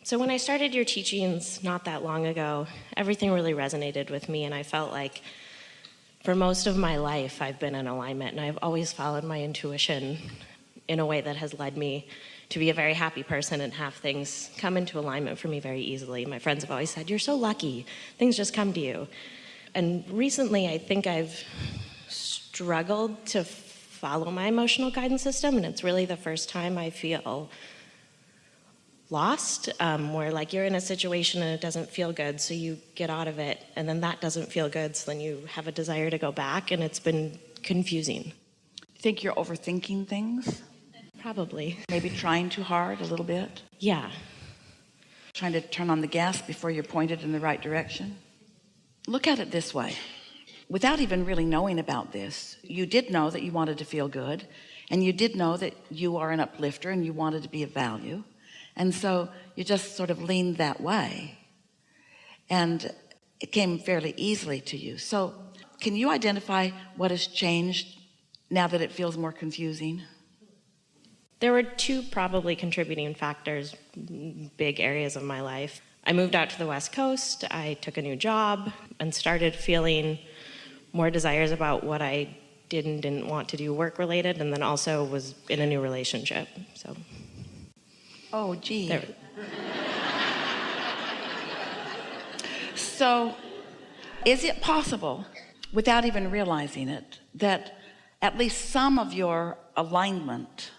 So when I started your teachings not that long ago, everything really resonated with me, and I felt like for most of my life I've been in alignment, and I've always followed my intuition in a way that has led me to be a very happy person and have things come into alignment for me very easily. My friends have always said, "You're so lucky, things just come to you." And recently I think I've struggled to follow my emotional guidance system, and it's really the first time I feel lost, where like you're in a situation and it doesn't feel good, so you get out of it, and then that doesn't feel good, so then you have a desire to go back, and it's been confusing. You think you're overthinking things? Probably. Maybe trying too hard a little bit? Yeah. Trying to turn on the gas before you're pointed in the right direction? Look at it this way. Without even really knowing about this, you did know that you wanted to feel good, and you did know that you are an uplifter and you wanted to be of value. And so you just sort of leaned that way, and it came fairly easily to you. So can you identify what has changed now that it feels more confusing? There were two probably contributing factors, big areas of my life. I moved out to the West Coast, I took a new job, and started feeling more desires about what I didn't want to do work-related, and then also was in a new relationship. So. Oh, gee. So, is it possible, without even realizing it, that at least some of your alignment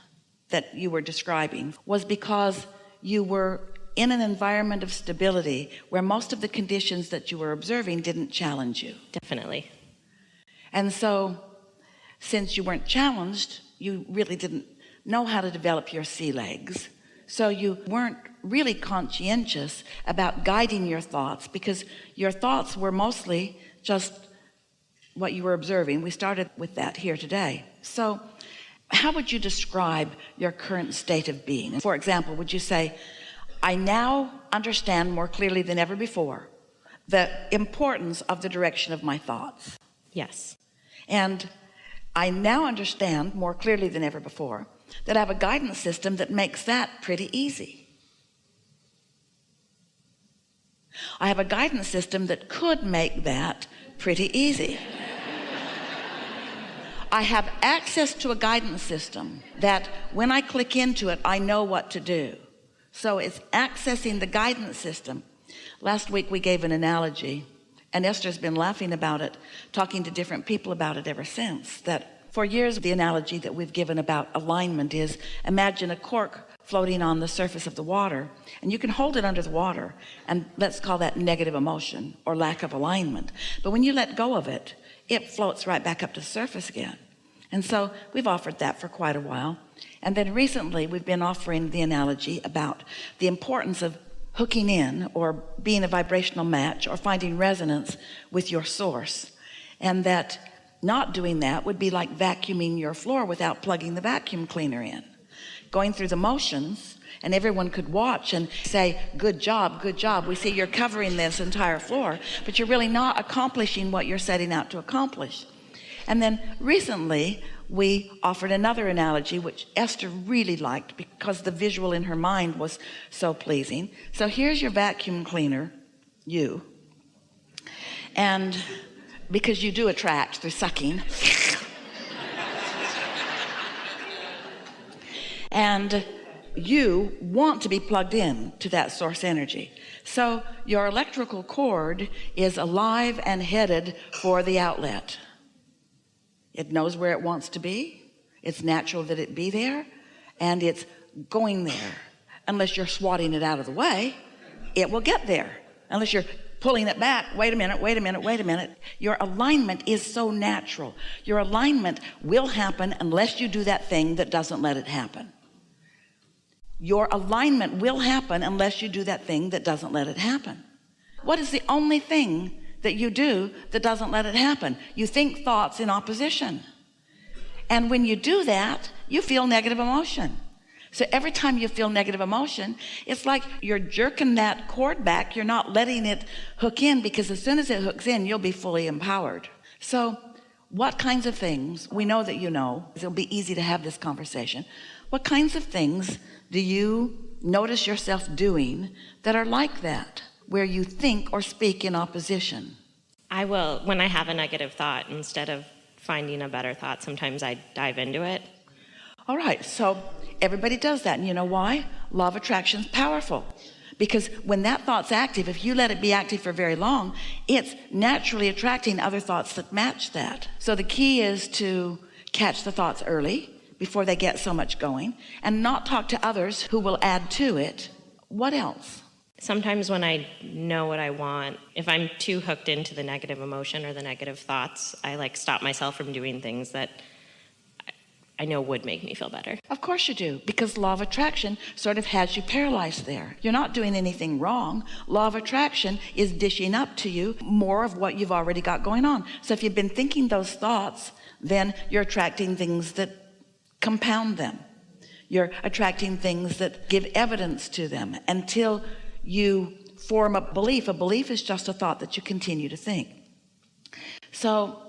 that you were describing was because you were in an environment of stability where most of the conditions that you were observing didn't challenge you? Definitely. And so, since you weren't challenged, you really didn't know how to develop your sea legs. So you weren't really conscientious about guiding your thoughts, because your thoughts were mostly just what you were observing. We started with that here today. So how would you describe your current state of being? For example, would you say, I now understand more clearly than ever before the importance of the direction of my thoughts? Yes. And I now understand more clearly than ever before that I have a guidance system that makes that pretty easy. I have a guidance system that could make that pretty easy. I have access to a guidance system that when I click into it, I know what to do. So it's accessing the guidance system. Last week we gave an analogy, and Esther's been laughing about it, talking to different people about it ever since, that for years, the analogy that we've given about alignment is, imagine a cork floating on the surface of the water, and you can hold it under the water, and let's call that negative emotion or lack of alignment. But when you let go of it, it floats right back up to the surface again. And so we've offered that for quite a while. And then recently, we've been offering the analogy about the importance of hooking in or being a vibrational match or finding resonance with your source. And that not doing that would be like vacuuming your floor without plugging the vacuum cleaner in. Going through the motions, and everyone could watch and say, good job, we see you're covering this entire floor, but you're really not accomplishing what you're setting out to accomplish. And then recently we offered another analogy which Esther really liked because the visual in her mind was so pleasing. So here's your vacuum cleaner, you, and because you do attract through sucking. And you want to be plugged in to that source energy. So your electrical cord is alive and headed for the outlet. It knows where it wants to be. It's natural that it be there, and it's going there. Unless you're swatting it out of the way, it will get there. Unless you're pulling it back, wait a minute. Your alignment is so natural. Your alignment will happen unless you do that thing that doesn't let it happen. Your alignment will happen unless you do that thing that doesn't let it happen. What is the only thing that you do that doesn't let it happen? You think thoughts in opposition. And when you do that, you feel negative emotion. So every time you feel negative emotion, it's like you're jerking that cord back. You're not letting it hook in, because as soon as it hooks in, you'll be fully empowered. So what kinds of things, we know that you know, it'll be easy to have this conversation. What kinds of things do you notice yourself doing that are like that, where you think or speak in opposition? I will, when I have a negative thought, instead of finding a better thought, sometimes I dive into it. All right, so everybody does that, and you know why? Law of attraction is powerful. Because when that thought's active, if you let it be active for very long, it's naturally attracting other thoughts that match that. So the key is to catch the thoughts early before they get so much going, and not talk to others who will add to it. What else? Sometimes when I know what I want, if I'm too hooked into the negative emotion or the negative thoughts, I stop myself from doing things that I know would make me feel better. Of course you do, because law of attraction sort of has you paralyzed there. You're not doing anything wrong. Law of attraction is dishing up to you more of what you've already got going on. So if you've been thinking those thoughts, then you're attracting things that compound them. You're attracting things that give evidence to them until you form a belief. A belief is just a thought that you continue to think. So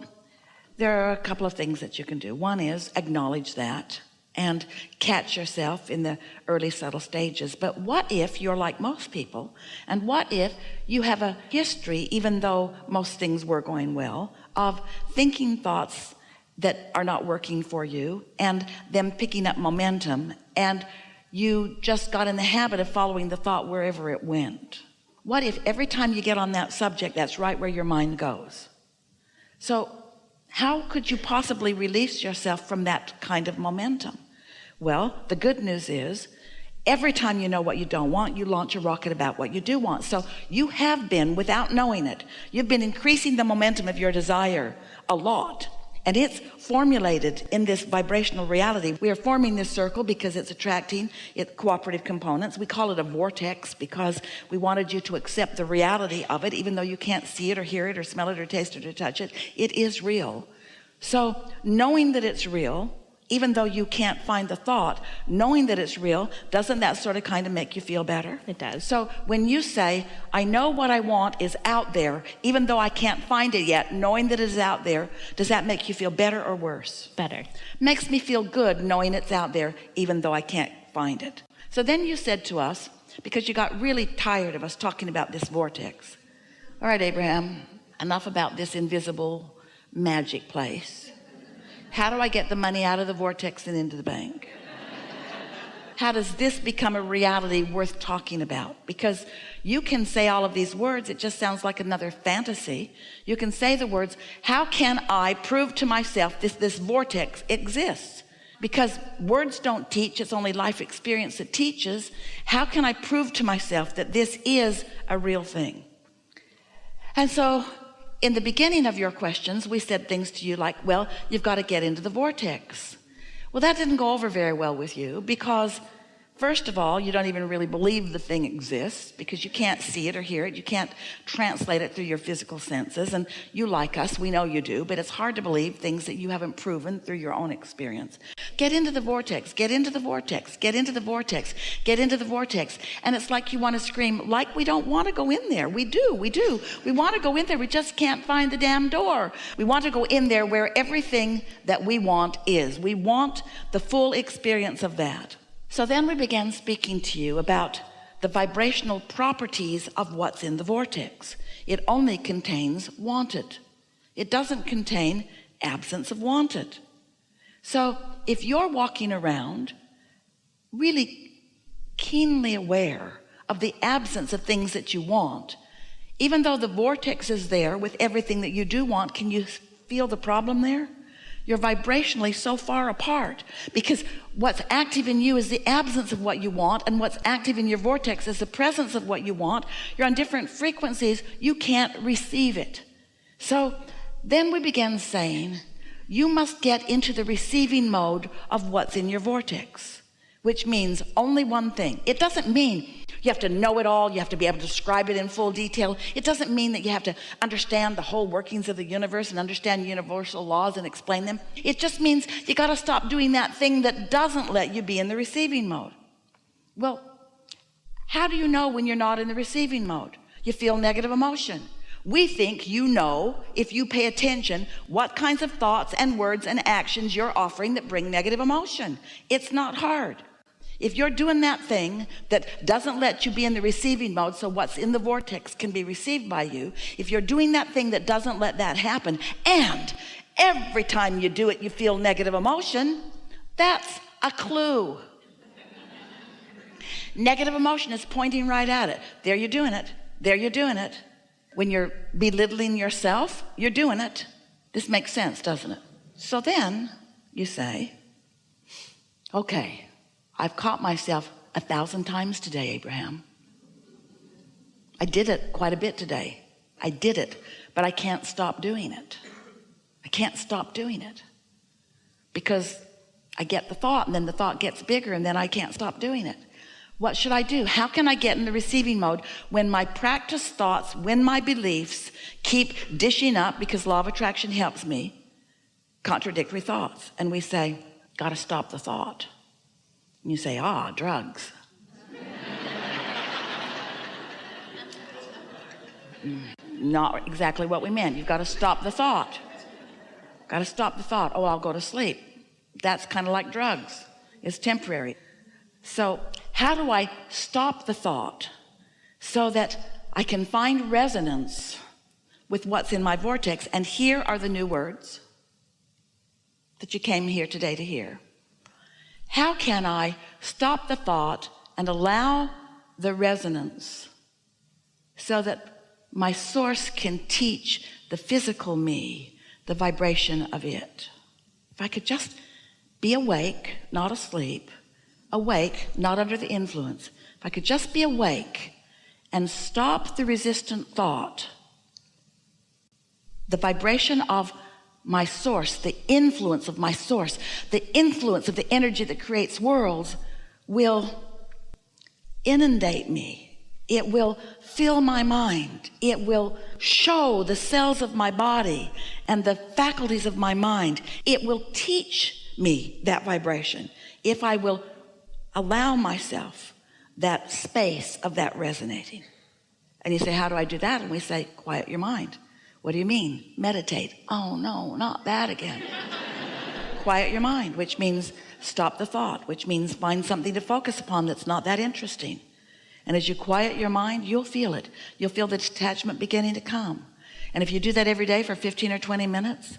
there are a couple of things that you can do. One is acknowledge that and catch yourself in the early subtle stages. But what if you're like most people? And what if you have a history, even though most things were going well, of thinking thoughts that are not working for you and them picking up momentum, and you just got in the habit of following the thought wherever it went? What if every time you get on that subject, that's right where your mind goes? So how could you possibly release yourself from that kind of momentum? Well, the good news is every time you know what you don't want, you launch a rocket about what you do want. So you have been, without knowing it, you've been increasing the momentum of your desire a lot. And it's formulated in this vibrational reality. We are forming this circle because it's attracting cooperative components. We call it a vortex because we wanted you to accept the reality of it, even though you can't see it or hear it or smell it or taste it or touch it. It is real. So knowing that it's real, even though you can't find the thought, knowing that it's real, doesn't that sort of kind of make you feel better? It does. So when you say, I know what I want is out there, even though I can't find it yet, knowing that it is out there, does that make you feel better or worse? Better. Makes me feel good knowing it's out there, even though I can't find it. So then you said to us, because you got really tired of us talking about this vortex, all right, Abraham, enough about this invisible magic place. How do I get the money out of the vortex and into the bank? How does this become a reality worth talking about? Because you can say all of these words, it just sounds like another fantasy. You can say the words, how can I prove to myself this vortex exists? Because words don't teach, it's only life experience that teaches. How can I prove to myself that this is a real thing? And so in the beginning of your questions, we said things to you like, well, you've got to get into the vortex. Well, that didn't go over very well with you because, first of all, you don't even really believe the thing exists because you can't see it or hear it. You can't translate it through your physical senses. And you, like us, we know you do, but it's hard to believe things that you haven't proven through your own experience. Get into the vortex, get into the vortex, get into the vortex, get into the vortex. And it's like you want to scream, like we don't want to go in there. We do. We want to go in there. We just can't find the damn door. We want to go in there where everything that we want is. We want the full experience of that. So then we began speaking to you about the vibrational properties of what's in the vortex. It only contains wanted. It doesn't contain absence of wanted. So if you're walking around really keenly aware of the absence of things that you want, even though the vortex is there with everything that you do want, can you feel the problem there? You're vibrationally so far apart because what's active in you is the absence of what you want, and what's active in your vortex is the presence of what you want. You're on different frequencies. You can't receive it. So then we began saying, you must get into the receiving mode of what's in your vortex, which means only one thing. It doesn't mean you have to know it all. You have to be able to describe it in full detail. It doesn't mean that you have to understand the whole workings of the universe and understand universal laws and explain them. It just means you got to stop doing that thing that doesn't let you be in the receiving mode. Well, how do you know when you're not in the receiving mode? You feel negative emotion. We think you know, if you pay attention, what kinds of thoughts and words and actions you're offering that bring negative emotion. It's not hard. If you're doing that thing that doesn't let you be in the receiving mode, so what's in the vortex can be received by you, if you're doing that thing that doesn't let that happen, and every time you do it you feel negative emotion, that's a clue. Negative emotion is pointing right at it. There you're doing it. There you're doing it. When you're belittling yourself, you're doing it. This makes sense, doesn't it? So then you say, okay, I've caught myself 1,000 times today, Abraham. I did it quite a bit today. I did it, but I can't stop doing it. I can't stop doing it because I get the thought, and then the thought gets bigger, and then I can't stop doing it. What should I do? How can I get in the receiving mode when my practice thoughts, when my beliefs keep dishing up, because law of attraction helps me, contradictory thoughts? And we say, got to stop the thought. And you say, drugs. Not exactly what we meant. You've got to stop the thought. Got to stop the thought. I'll go to sleep. That's kind of like drugs. It's temporary. So how do I stop the thought so that I can find resonance with what's in my vortex? And here are the new words that you came here today to hear. How can I stop the thought and allow the resonance so that my source can teach the physical me the vibration of it? If I could just be awake, not asleep, awake, not under the influence. If I could just be awake and stop the resistant thought, the vibration of my source, the influence of my source, the influence of the energy that creates worlds will inundate me. It will fill my mind. It will show the cells of my body and the faculties of my mind. It will teach me that vibration if I will allow myself that space of that resonating. And you say, how do I do that? And we say, quiet your mind. What do you mean? Meditate. Oh no, not that again. Quiet your mind, which means stop the thought, which means find something to focus upon that's not that interesting. And as you quiet your mind, you'll feel it. You'll feel the detachment beginning to come. And if you do that every day for 15 or 20 minutes,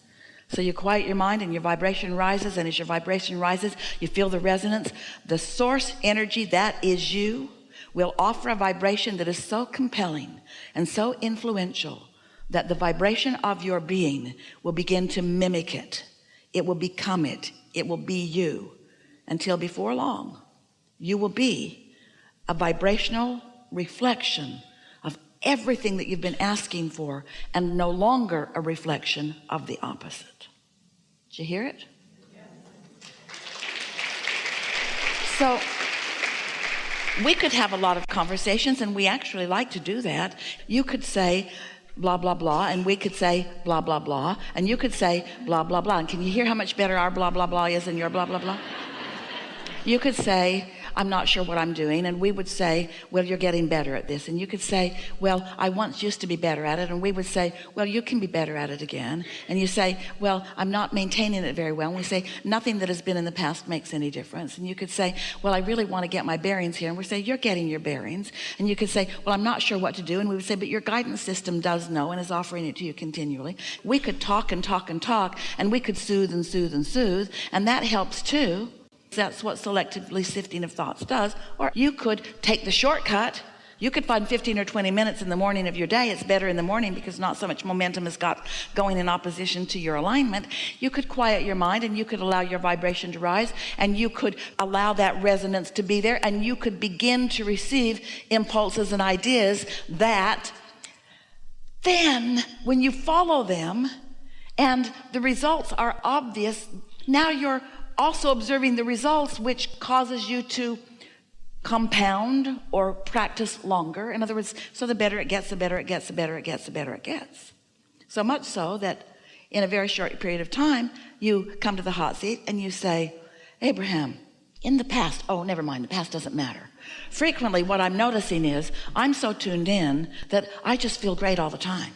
so you quiet your mind and your vibration rises, and as your vibration rises, you feel the resonance. The source energy that is you will offer a vibration that is so compelling and so influential that the vibration of your being will begin to mimic it. It will become it. It will be you. Until before long, you will be a vibrational reflection of everything that you've been asking for, and no longer a reflection of the opposite. Did you hear it? So we could have a lot of conversations, and we actually like to do that. You could say blah blah blah, and we could say blah blah blah, and you could say blah blah blah. And can you hear how much better our blah blah blah is than your blah blah blah? You could say, I'm not sure what I'm doing, and we would say, well, you're getting better at this. And you could say, well, I once used to be better at it. And we would say, well, you can be better at it again. And you say, well, I'm not maintaining it very well. And we say, nothing that has been in the past makes any difference. And you could say, well, I really want to get my bearings here. And we say, you're getting your bearings. And you could say, well, I'm not sure what to do. And we would say, but your guidance system does know and is offering it to you continually. We could talk and talk and talk, and we could soothe and soothe and soothe, and that helps too. That's what selectively sifting of thoughts does. Or you could take the shortcut. You could find 15 or 20 minutes in the morning of your day. It's better in the morning because not so much momentum has got going in opposition to your alignment. You could quiet your mind, and you could allow your vibration to rise, and you could allow that resonance to be there, and you could begin to receive impulses and ideas that then when you follow them and the results are obvious, now you're also observing the results, which causes you to compound or practice longer. In other words, so the better it gets, the better it gets, the better it gets, the better it gets. So much so that in a very short period of time, you come to the hot seat and you say, Abraham, in the past, oh, never mind, the past doesn't matter. Frequently, what I'm noticing is I'm so tuned in that I just feel great all the time.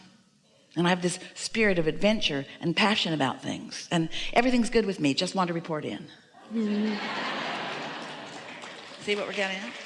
And I have this spirit of adventure and passion about things. And everything's good with me. Just want to report in. See what we're getting at?